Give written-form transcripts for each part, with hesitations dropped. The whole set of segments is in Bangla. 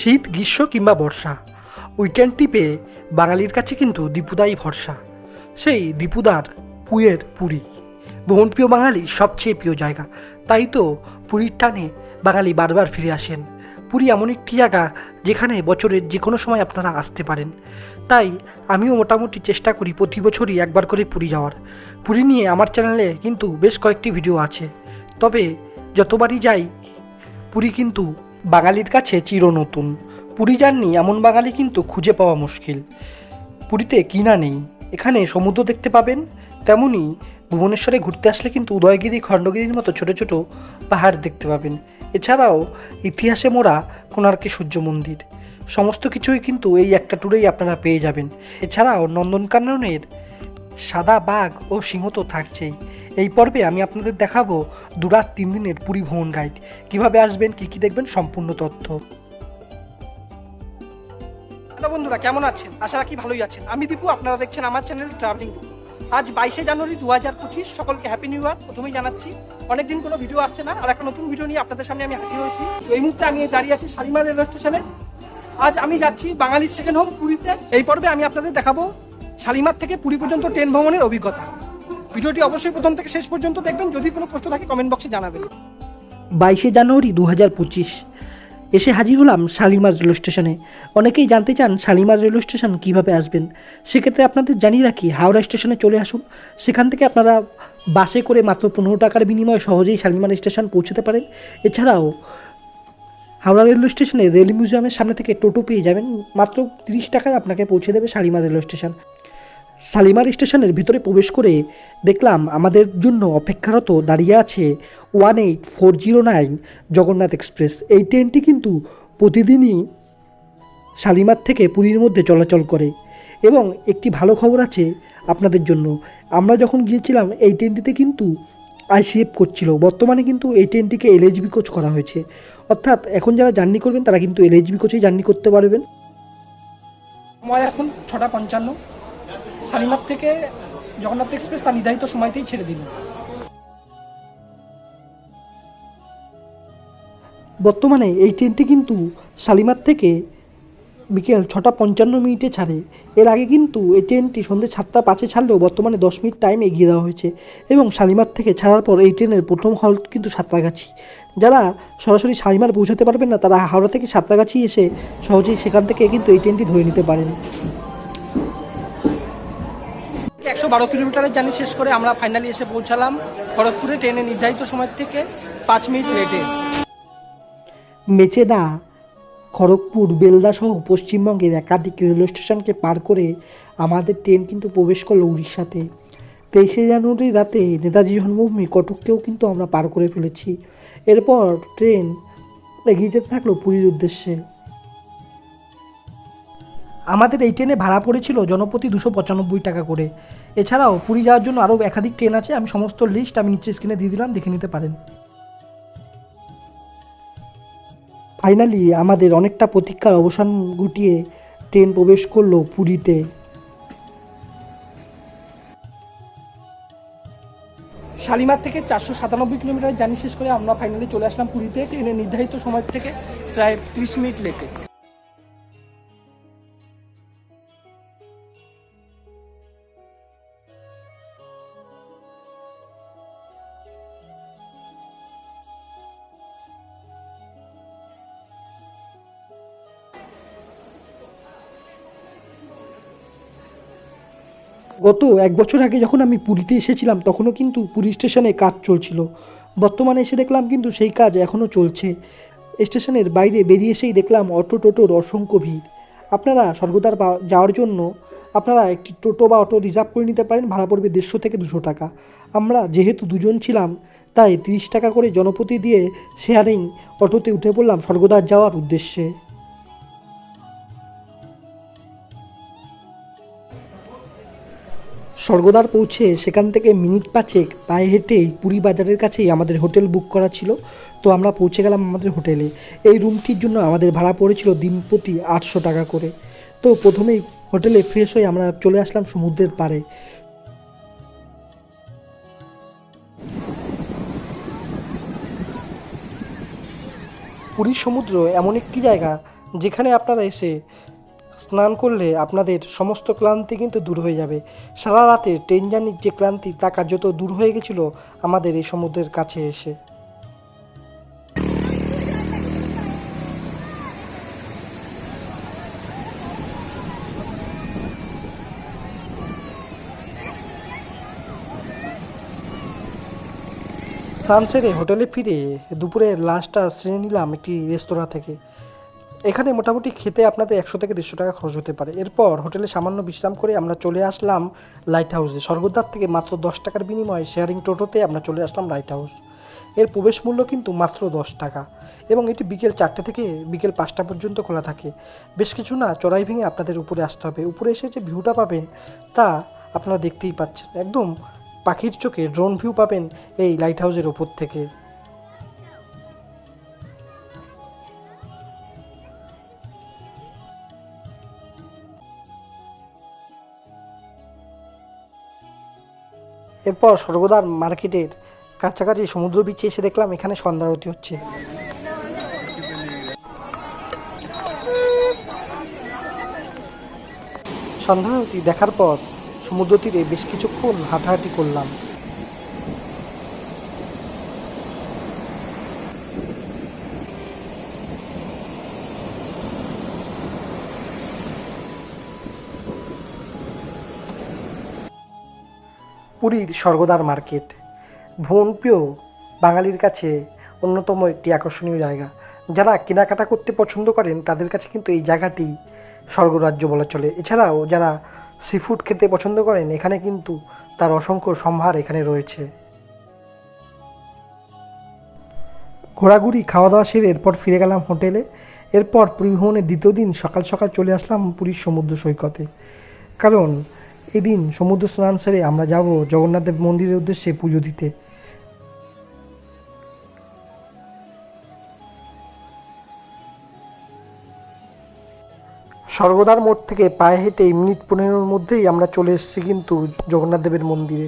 শীত, গ্রীষ্ম কিংবা বর্ষা, উইকেন্ড ট্রিপে বাঙালির কাছে কিন্তু দীপুদাই ভরসা। সেই দীপুদার পুয়ের পুরী, ভ্রমণপ্রিয় বাঙালির সবচেয়ে প্রিয় জায়গা। তাই তো পুরীর টানে বাঙালি বারবার ফিরে আসেন। পুরী এমন একটি জায়গা যেখানে বছরের যে কোনো সময় আপনারা আসতে পারেন। তাই আমিও মোটামুটি চেষ্টা করি প্রতি বছরই একবার করে পুরী যাওয়ার। পুরী নিয়ে আমার চ্যানেলে কিন্তু বেশ কয়েকটি ভিডিও আছে, তবে যতবারই যাই পুরী কিন্তু বাঙালির কাছে চির নতুন। পুরী যাননি এমন বাঙালি কিন্তু খুঁজে পাওয়া মুশকিল। পুরীতে কিনা নেই, এখানে সমুদ্র দেখতে পাবেন, তেমনি ভুবনেশ্বরে ঘুরতে আসলে কিন্তু উদয়গিরি, খণ্ডগিরির মতো ছোট ছোট পাহাড় দেখতে পাবেন। এছাড়াও ইতিহাসে মোড়া কোণার্কের সূর্য মন্দির, সমস্ত কিছুই কিন্তু এই একটা ট্যুরেই আপনারা পেয়ে যাবেন। এছাড়াও নন্দনকাননের সাদা বাঘ ও সিংহ তো থাকছেই। এই পর্বে আমি আপনাদের দেখাবো 2 রাত 3 দিনের পুরী ভ্রমণ গাইড। কিভাবে আসবেন, কী কী দেখবেন, সম্পূর্ণ তথ্য। হ্যালো বন্ধুরা, কেমন আছেন? আশা রাখি ভালোই আছেন। আমি দীপু, আপনারা দেখছেন আমার চ্যানেল ট্রাভেলিং দীপু। আজ 22শে জানুয়ারি 2025, সকলকে হ্যাপি নিউ ইয়ার প্রথমেই জানাচ্ছি। অনেকদিন কোনো ভিডিও আসছে না, আর একটা নতুন ভিডিও নিয়ে আপনাদের সামনে আমি হাজির হয়েছি। তো এই মুহূর্তে আমি দাঁড়িয়ে আছি শালিমার রেলওয়ে স্টেশনে। আজ আমি যাচ্ছি বাঙালির সেকেন্ড হোম পুরীতে। এই পর্বে আমি আপনাদের দেখাবো শালিমার থেকে পুরী পর্যন্ত ট্রেন ভ্রমণের অভিজ্ঞতা। ভিডিওটি অবশ্যই প্রথম থেকে শেষ পর্যন্ত দেখবেন। যদি কোনো প্রশ্ন থাকে কমেন্ট বক্সে জানাবেন। 22শে জানুয়ারি 2025 এসে হাজির হলাম শালিমার রেল স্টেশনে। অনেকেই জানতে চান শালিমার রেল স্টেশন কীভাবে আসবেন। সেক্ষেত্রে আপনাদের জানিয়ে রাখি, হাওড়া স্টেশনে চলে আসুন। সেখান থেকে আপনারা বাসে করে মাত্র 15 টাকার বিনিময়ে সহজেই শালিমার স্টেশন পৌঁছতে পারেন। এছাড়াও হাওড়া রেলওয়ে স্টেশনে রেল মিউজিয়ামের সামনে থেকে টোটো পেয়ে যাবেন, মাত্র 30 টাকায় আপনাকে পৌঁছে দেবে শালিমার রেলওয়ে স্টেশন। শালিমার স্টেশনের ভিতরে প্রবেশ করে দেখলাম আমাদের জন্য অপেক্ষারত দাঁড়িয়ে আছে 18409 জগন্নাথ এক্সপ্রেস। এই ট্রেনটি কিন্তু প্রতিদিনই শালিমার থেকে পুরীর মধ্যে চলাচল করে। এবং একটি ভালো খবর আছে আপনাদের জন্য, আমরা যখন গিয়েছিলাম এই ট্রেনটিতে কিন্তু আইসিএফ করছিল। বর্তমানে কিন্তু এই ট্রেনটিকে এলএইচবি কোচ করা হয়েছে, অর্থাৎ এখন যারা জার্নি করবেন তারা কিন্তু এলএইচবি কোচেই জার্নি করতে পারবেন। সময় এখন 6:55। শালিমার থেকে জগন্নাথ এক্সপ্রেস তার নির্ধারিত সময়তেই ছেড়ে দিল। বর্তমানে এই ট্রেনটি কিন্তু শালিমার থেকে বিকেল 6:55 ছাড়ে। এর আগে কিন্তু এই ট্রেনটি সন্ধ্যে 7:05 ছাড়লেও বর্তমানে 10 মিনিট টাইম এগিয়ে দেওয়া হয়েছে। এবং শালিমার থেকে ছাড়ার পর এই ট্রেনের প্রথম হল্ট কিন্তু সাঁতরাগাছি। যারা সরাসরি শালিমার পৌঁছাতে পারবেন না, তারা হাওড়া থেকে সাঁতরাগাছি এসে সহজেই সেখান থেকে কিন্তু এই ট্রেনটি ধরে নিতে পারেন। 112 কিলোমিটারের জার্নি শেষ করে আমরা ফাইনালি এসে পৌঁছালাম খড়গপুরে। ট্রেনের নির্ধারিত সময় থেকে 5 মিনিট লেটে। মেচেদা, খড়গপুর, বেলদা সহ পশ্চিমবঙ্গের একাধিক রেলওয়ে স্টেশনকে পার করে আমাদের ট্রেন কিন্তু প্রবেশ করলো উড়িষ্যাতে। 23শে জানুয়ারি রাতে নেতাজি জন্মভূমি কটককেও কিন্তু আমরা পার করে ফেলেছি। এরপর ট্রেন এগিয়ে যেতে থাকলো পুরীর উদ্দেশ্যে। আমাদের এই ট্রেনে ভাড়া পড়েছিল জনপ্রতি 295 টাকা করে। এছাড়াও পুরী যাওয়ার জন্য আরও একাধিক ট্রেন আছে, আমি সমস্ত লিস্ট আমি নিচে স্ক্রিনে দিয়ে দিলাম, দেখে নিতে পারেন। ফাইনালি আমাদের অনেকটা প্রতীক্ষার অবসান ঘটিয়ে ট্রেন প্রবেশ করলো পুরীতে। শালিমার থেকে 497 কিলোমিটার জার্নি শেষ করে আমরা ফাইনালি চলে আসলাম পুরীতে। ট্রেনের নির্ধারিত সময় থেকে প্রায় 30 মিনিট লেটে। গত 1 বছর আগে যখন আমি পুরীতে এসেছিলাম তখনও কিন্তু পুরী স্টেশনে কাজ চলছিল। বর্তমানে এসে দেখলাম কিন্তু সেই কাজ এখনও চলছে। স্টেশনের বাইরে বেরিয়ে এসেই দেখলাম অটো টোটোর অসংখ্য ভিড়। আপনারা স্বর্গদ্বার যাওয়ার জন্য আপনারা একটি টোটো বা অটো রিজার্ভ করে নিতে পারেন, ভাড়া পড়বে 150 থেকে 200 টাকা। আমরা যেহেতু দুজন ছিলাম তাই 30 টাকা করে জনপ্রতি দিয়ে শেয়ারিং অটোতে উঠে পড়লাম স্বর্গদ্বার যাওয়ার উদ্দেশ্যে। স্বর্গদ্বার পৌঁছে সেখান থেকে মিনিট 5 পায়ে হেঁটেই পুরী বাজারের কাছেই আমাদের হোটেল বুক করা ছিল। তো আমরা পৌঁছে গেলাম আমাদের হোটেলে। এই রুমটির জন্য আমাদের ভাড়া পড়েছিল দিন প্রতি 800 টাকা করে। তো প্রথমেই হোটেলে ফ্রেশ হয়ে আমরা চলে আসলাম সমুদ্রের পাড়ে। পুরীর সমুদ্র এমন একটি জায়গা যেখানে আপনারা এসে স্নান করলে আপনাদের সমস্ত ক্লান্তি কিন্তু দূর হয়ে যাবে। সারা রাতে ট্রেন জার্নির যে ক্লান্তি তা কার্যত দূর হয়ে গেছিলো আমাদের এই সমুদ্রের কাছে এসে। স্নান সেরে হোটেলে ফিরে দুপুরের লাঞ্চটা সেরে নিলাম একটি রেস্তোরাঁ থেকে। এখানে মোটামুটি খেতে আপনাদের 100 থেকে 150 টাকা খরচ হতে পারে। এরপর হোটেলে সামান্য বিশ্রাম করে আমরা চলে আসলাম লাইট হাউসে। স্বর্গদ্বার থেকে মাত্র 10 টাকার বিনিময়ে শেয়ারিং টোটোতে আমরা চলে আসলাম লাইট হাউস। এর প্রবেশ মূল্য কিন্তু মাত্র 10 টাকা এবং এটি বিকেল 4টে থেকে বিকেল 5টা পর্যন্ত খোলা থাকে। বেশ কিছু না চড়াই ভেঙে আপনাদের উপরে আসতে হবে। উপরে এসে যে ভিউটা পাবেন তা আপনারা দেখতেই পাচ্ছেন, একদম পাখির চোখে ড্রোন ভিউ পাবেন এই লাইট হাউসের ওপর থেকে। এরপর স্বর্গদ্বার মার্কেটের কাছাকাছি সমুদ্র বিচে এসে দেখলাম এখানে সন্ধ্যা আরতি হচ্ছে। সন্ধ্যা আরতি দেখার পর সমুদ্র তীরে বেশ কিছুক্ষণ হাঁটাহাঁটি করলাম। পুরীর স্বর্গদ্বার মার্কেট ভ্রমণপ্রিয় বাঙালির কাছে অন্যতম একটি আকর্ষণীয় জায়গা। যারা কেনাকাটা করতে পছন্দ করেন তাদের কাছে কিন্তু এই জায়গাটি স্বর্গরাজ্য বলা চলে। এছাড়াও যারা সি ফুড খেতে পছন্দ করেন এখানে কিন্তু তার অসংখ্য সম্ভার এখানে রয়েছে। ঘোরাঘুরি খাওয়া দাওয়া সেরে এরপর ফিরে গেলাম হোটেলে। এরপর পুরী ভ্রমণের দ্বিতীয় দিন সকাল সকাল চলে আসলাম পুরীর সমুদ্র সৈকতে, কারণ এদিন সমুদ্র স্নান সেরে আমরা যাব জগন্নাথ দেব মন্দিরের উদ্দেশ্যে পুজো দিতে। স্বর্গদ্বার মোড় থেকে পায়ে হেঁটে মিনিট 15-এর মধ্যেই আমরা চলে এসেছি কিন্তু জগন্নাথ দেবের মন্দিরে।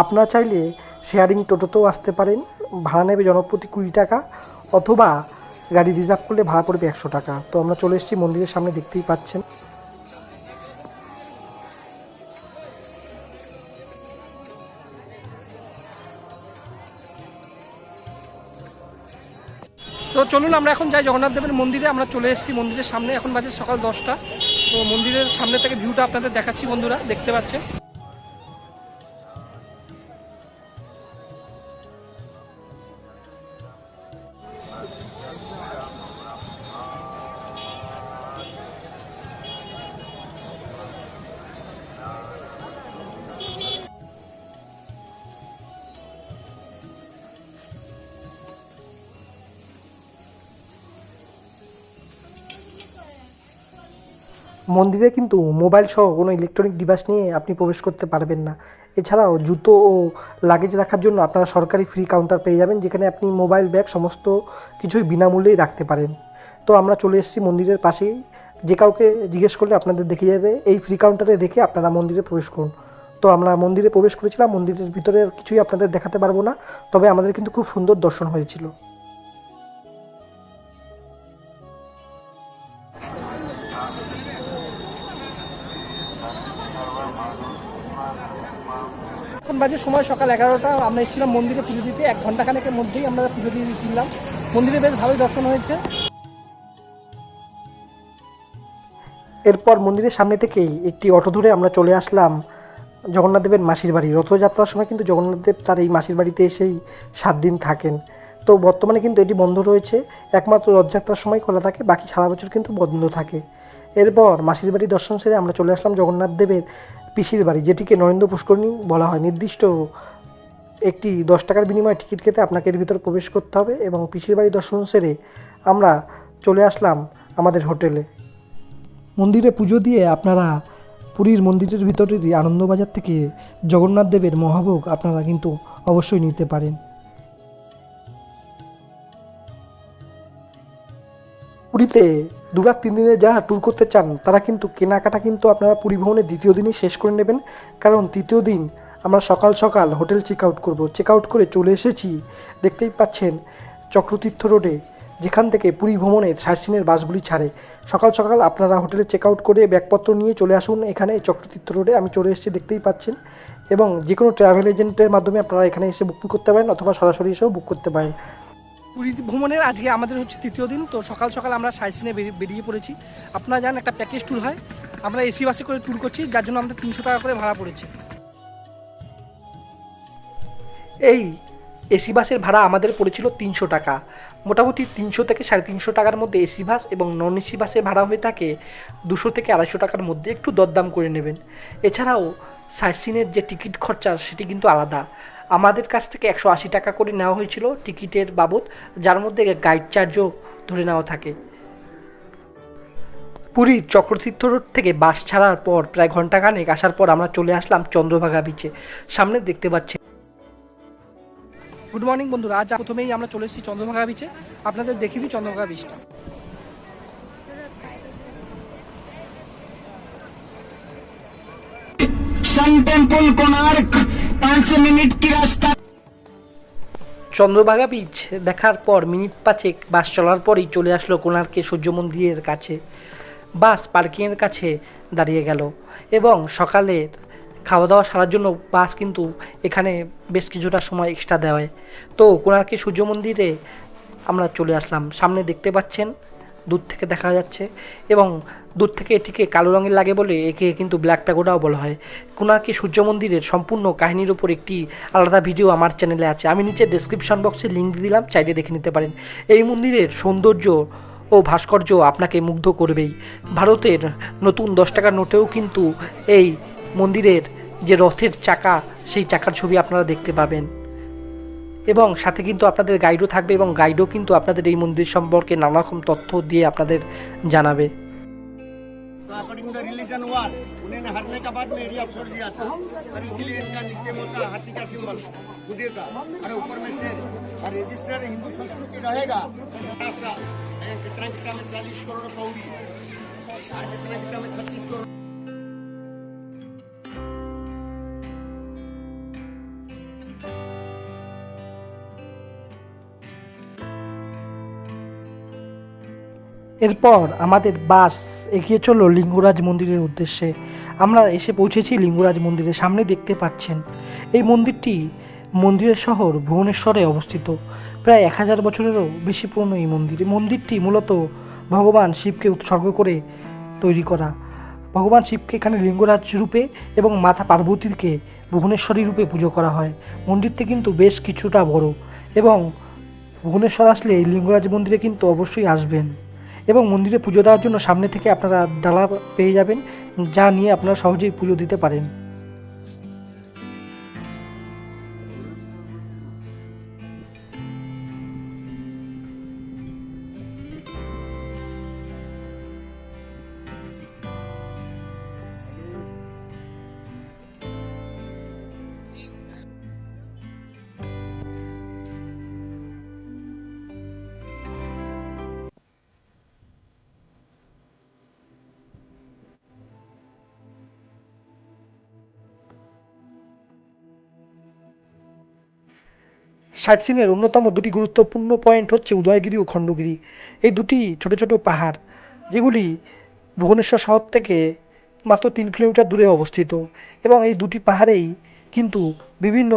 আপনারা চাইলে শেয়ারিং টোটোতেও আসতে পারেন, ভাড়া নেবে জনপ্রতি 20 টাকা, অথবা গাড়ি রিজার্ভ করলে ভাড়া পড়বে 100 টাকা। তো আমরা চলে এসেছি মন্দিরের সামনে, দেখতেই পাচ্ছেন। তো চলুন আমরা এখন যাই জগন্নাথ দেবের মন্দিরে। আমরা চলে এসেছি মন্দিরের সামনে, এখন বাজে সকাল 10টা। তো মন্দিরের সামনে থেকে ভিউটা আপনাদের দেখাচ্ছি বন্ধুরা, দেখতে পাচ্ছেন। মন্দিরে কিন্তু মোবাইল সহ কোনো ইলেকট্রনিক ডিভাইস নিয়ে আপনি প্রবেশ করতে পারবেন না। এছাড়াও জুতো ও লাগেজ রাখার জন্য আপনারা সরকারি ফ্রি কাউন্টার পেয়ে যাবেন, যেখানে আপনি মোবাইল ব্যাগ সমস্ত কিছুই বিনামূল্যেই রাখতে পারেন। তো আমরা চলে এসেছি মন্দিরের পাশেই, যে কাউকে জিজ্ঞেস করলে আপনাদের দেখিয়ে যাবে এই ফ্রি কাউন্টারে দেখে আপনারা মন্দিরে প্রবেশ করুন। তো আমরা মন্দিরে প্রবেশ করেছিলাম। মন্দিরের ভিতরে কিছুই আপনাদের দেখাতে পারবো না, তবে আমাদের কিন্তু খুব সুন্দর দর্শন হয়েছিল। এখন বাজে সময় সকাল 11টা। আমরা এসেছিলাম মন্দিরে পুজো দিতে, 1 ঘন্টাখানেকের মধ্যেই আমরা পুজো দিয়ে দিলাম। মন্দিরে বেশ ভালোই দর্শন হয়েছে। এরপর মন্দিরের সামনে থেকেই একটি অটো ধরে আমরা চলে আসলাম জগন্নাথ দেবের মাসির বাড়ি। রথযাত্রার সময় কিন্তু জগন্নাথ দেব তার এই মাসির বাড়িতে এসেই 7 দিন থাকেন। তো বর্তমানে কিন্তু এটি বন্ধ রয়েছে, একমাত্র রথযাত্রার সময় খোলা থাকে, বাকি সারা বছর কিন্তু বন্ধ থাকে। এরপর মাসির বাড়ি দর্শন সেরে আমরা চলে আসলাম জগন্নাথ দেবের পিসির বাড়ি, যেটিকে নরেন্দ্র পুষ্করিণী বলা হয়। নির্দিষ্ট একটি 10 টাকার বিনিময়ে টিকিট কেটে আপনাকে এর ভিতরে প্রবেশ করতে হবে এবং পিসির বাড়ি দর্শন সেরে আমরা চলে আসলাম আমাদের হোটেলে। মন্দিরে পুজো দিয়ে আপনারা পুরীর মন্দিরের ভিতরেরই আনন্দবাজার থেকে জগন্নাথ দেবের মহাভোগ আপনারা কিন্তু অবশ্যই নিতে পারেন। পুরীতে 2 রাত 3 দিনে যারা ট্যুর করতে চান তারা কিন্তু কেনাকাটা কিন্তু আপনারা পুরী ভ্রমণের দ্বিতীয় দিনই শেষ করে নেবেন, কারণ তৃতীয় দিন আমরা সকাল সকাল হোটেল চেক আউট করবো। চেক আউট করে চলে এসেছি, দেখতেই পাচ্ছেন চক্রতীর্থ রোডে যেখান থেকে পুরী ভ্রমণের সাইটসিনের বাসগুলি ছাড়ে। সকাল সকাল আপনারা হোটেলে চেক আউট করে ব্যাগপত্র নিয়ে চলে আসুন এখানে চক্রতীর্থ রোডে। আমি চলে এসেছি, দেখতেই পাচ্ছেন। এবং যে কোনো ট্রাভেল এজেন্টের মাধ্যমে আপনারা এখানে এসে বুকিং করতে পারেন অথবা সরাসরি এসেও বুক করতে পারেন। পুরী ভ্রমণের আজকে আমাদের হচ্ছে তৃতীয় দিন। তো সকাল সকাল আমরা সাইটসিনে বেরিয়ে পড়েছি। আপনারা জানেন একটা প্যাকেজ ট্যুর হয়, আমরা এসি বাসে করে ট্যুর করছি, যার জন্য আমাদের 300 টাকা করে ভাড়া পড়েছে। এই এসি বাসের ভাড়া আমাদের পড়েছিল 300 টাকা। মোটামুটি 300 থেকে 350 টাকার মধ্যে এসি বাস এবং নন এসি বাসে ভাড়া হয়ে থাকে 200 থেকে 250 টাকার মধ্যে। একটু দরদাম করে নেবেন। এছাড়াও সাইটসিনের যে টিকিট খরচা সেটি কিন্তু আলাদা। আমাদের কাছ থেকে 180 টাকা করে নেওয়া হয়েছিল টিকিটের বাবদ, যার মধ্যে গাইড চার্জও ধরে নেওয়া থাকে। পুরীর চক্রতীর্থ রোড থেকে বাস ছাড়ার পর প্রায় ঘন্টাখানেক আসার পর আমরা চলে আসলাম চন্দ্রভাগা বিচে। সামনে দেখতে পাচ্ছেন। গুড মর্নিং বন্ধুরা, আজ প্রথমেই আমরা চলে এসেছি চন্দ্রভাগা বিচে। আপনাদের দেখিয়ে দিই চন্দ্রভাগা বিচটা। सन टेम्पल कोणार्क 5 मिनट की रास्ता। চন্দ্রভাগা বিচ দেখার পর মিনিট 5 বাস চলার পরই চলে আসলো কোণার্কের সূর্য মন্দিরের কাছে। বাস পার্কিংয়ের কাছে দাঁড়িয়ে গেল এবং সকালের খাওয়া দাওয়া সারার জন্য বাস কিন্তু এখানে বেশ কিছুটা সময় এক্সট্রা দেওয়ায়। তো কোণার্কের সূর্য মন্দিরে আমরা চলে আসলাম। সামনে দেখতে পাচ্ছেন, দূর থেকে দেখা যাচ্ছে এবং দূর থেকে এটিকে কালো রঙের লাগে বলে একে কিন্তু ব্ল্যাক প্যাগোডাও বলা হয়। কোণার্কের সূর্য মন্দিরের সম্পূর্ণ কাহিনীর উপর একটি আলাদা ভিডিও আমার চ্যানেলে আছে, আমি নিচে ডেসক্রিপশন বক্সে লিঙ্ক দিয়ে দিলাম, চাইলে দেখে নিতে পারেন। এই মন্দিরের সৌন্দর্য ও ভাস্কর্য আপনাকে মুগ্ধ করবেই। ভারতের নতুন 10 টাকার নোটেও কিন্তু এই মন্দিরের যে রথের চাকা, সেই চাকার ছবি আপনারা দেখতে পাবেন এবং সাথে কিন্তু আপনাদের গাইডও থাকবে এবং গাইডও কিন্তু আপনাদের এই মন্দির সম্পর্কে নানা রকম তথ্য দিয়ে আপনাদের জানাবে। अकॉर्डिंग टू द रिलीजन वार उन्होंने हरने का बाद में एरिया छोड़ दिया था और इसीलिए इनका नीचे मोटा हाथी का सिंबल खुदे का और ऊपर में शेर और रजिस्टर्ड हिंदू संस्कृति रहेगा तो सा कितना कितना में 40 करोड़ कौड़ी और कितना कितना में 36 करोड़। এরপর আমাদের বাস এগিয়ে চলল লিঙ্গরাজ মন্দিরের উদ্দেশ্যে। আমরা এসে পৌঁছেছি লিঙ্গরাজ মন্দিরের সামনে। দেখতে পাচ্ছেন এই মন্দিরটি মন্দিরের শহর ভুবনেশ্বরে অবস্থিত। প্রায় 1000 বছরেরও বেশি পুরনো এই মন্দির। মন্দিরটি মূলত ভগবান শিবকে উৎসর্গ করে তৈরি করা। ভগবান শিবকে এখানে লিঙ্গরাজ রূপে এবং মাতা পার্বতীকে ভুবনেশ্বরী রূপে পুজো করা হয়। মন্দিরটি কিন্তু বেশ কিছুটা বড় এবং ভুবনেশ্বর আসলে এই লিঙ্গরাজ মন্দিরে কিন্তু অবশ্যই আসবেন এবং মন্দিরে পুজো দেওয়ার জন্য সামনে থেকে আপনারা ডালা পেয়ে যাবেন, যা নিয়ে আপনারা সহজেই পুজো দিতে পারেন। সাইটসিনের অন্যতম দুটি গুরুত্বপূর্ণ পয়েন্ট হচ্ছে উদয়গিরি ও খণ্ডগিরি। এই দুটি ছোট ছোট পাহাড়, যেগুলি ভুবনেশ্বর শহর থেকে মাত্র 3 কিলোমিটার দূরে অবস্থিত এবং এই দুটি পাহাড়েই কিন্তু বিভিন্ন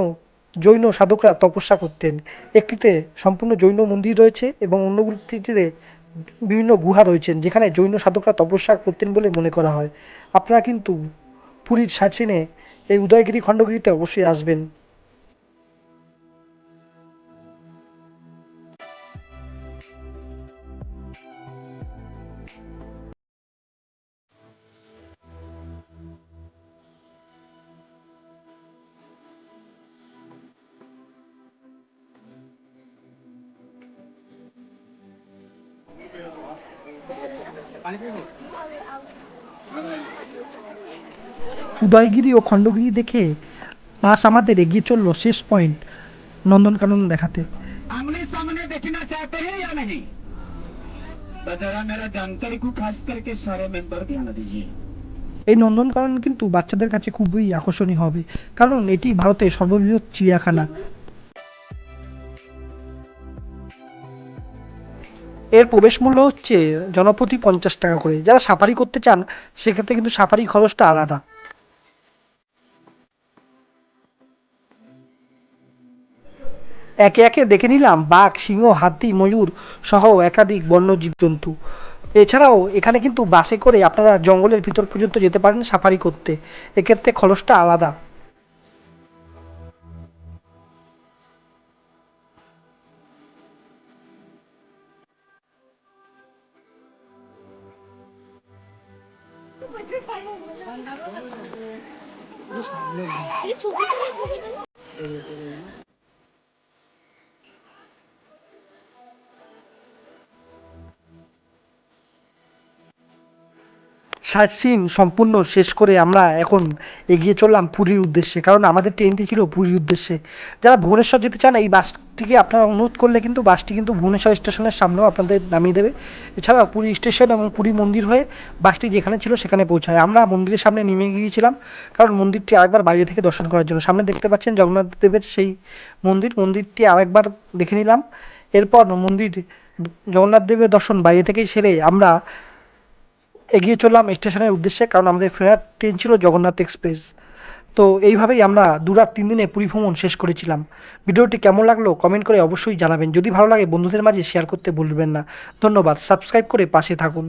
জৈন সাধকরা তপস্যা করতেন। একটিতে সম্পূর্ণ জৈন মন্দির রয়েছে এবং অন্যগুলিতে বিভিন্ন গুহা রয়েছেন, যেখানে জৈন সাধকরা তপস্যা করতেন বলে মনে করা হয়। আপনারা কিন্তু পুরীর সাইটসিনে এই উদয়গিরি খণ্ডগিরিতে অবশ্যই আসবেন। উদয়গিরি ও খণ্ডগিরি দেখে বাস আমাদের এগিয়ে চলল শেষ পয়েন্ট নন্দনকানন দেখাতে। आमने सामने देखना चाहते हैं या नहीं? जरा मेरा जानकारी को खास करके सारे मेंबर ध्यान दीजिए। এই নন্দনকানন কিন্তু বাচ্চাদের কাছে খুবই আকর্ষণীয় হবে, কারণ এটি ভারতের সর্ববৃহৎ চিড়িয়াখানা। এর প্রবেশ মূল্য হচ্ছে জনপ্রতি 50 টাকা করে। যারা সাফারি করতে চান সেক্ষেত্রে কিন্তু সাফারি খরচটা আলাদা। একে একে দেখে নিলাম বাঘ, সিংহ, হাতি, ময়ূর সহ একাধিক বন্য জীবজন্তু। এছাড়াও এখানে কিন্তু বাসে করে আপনারা জঙ্গলের ভিতর পর্যন্ত যেতে পারেন সাফারি করতে, এক্ষেত্রে খরচটা আলাদা। সাইট সিন সম্পূর্ণ শেষ করে আমরা এখন এগিয়ে চললাম পুরীর উদ্দেশ্যে, কারণ আমাদের ট্রেনটি ছিল পুরীর উদ্দেশ্যে। যারা ভুবনেশ্বর যেতে চান এই বাসটিকে আপনারা অনুরোধ করলে কিন্তু বাসটি কিন্তু ভুবনেশ্বর স্টেশনের সামনেও আপনাদের নামিয়ে দেবে। এছাড়া পুরী স্টেশন এবং পুরী মন্দির হয়ে বাসটি যেখানে ছিল সেখানে পৌঁছায়। আমরা মন্দিরের সামনে নেমে গিয়েছিলাম কারণ মন্দিরটি আরেকবার বাইরে থেকে দর্শন করার জন্য। সামনে দেখতে পাচ্ছেন জগন্নাথ দেবের সেই মন্দিরটি আরেকবার দেখে নিলাম। এরপর জগন্নাথ দেবের দর্শন বাইরে থেকেই সেরে আমরা এগিয়ে চললাম স্টেশনের উদ্দেশ্যে, কারণ আমাদের ফেরার ট্রেন ছিল জগন্নাথ এক্সপ্রেস। তো এইভাবেই আমরা 2 রাত 3 দিনে পুরী ভ্রমণ শেষ করেছিলাম। ভিডিওটি কেমন লাগলো কমেন্ট করে অবশ্যই জানাবেন। যদি ভালো লাগে বন্ধুদের মাঝে শেয়ার করতে ভুলবেন না। ধন্যবাদ। সাবস্ক্রাইব করে পাশে থাকুন।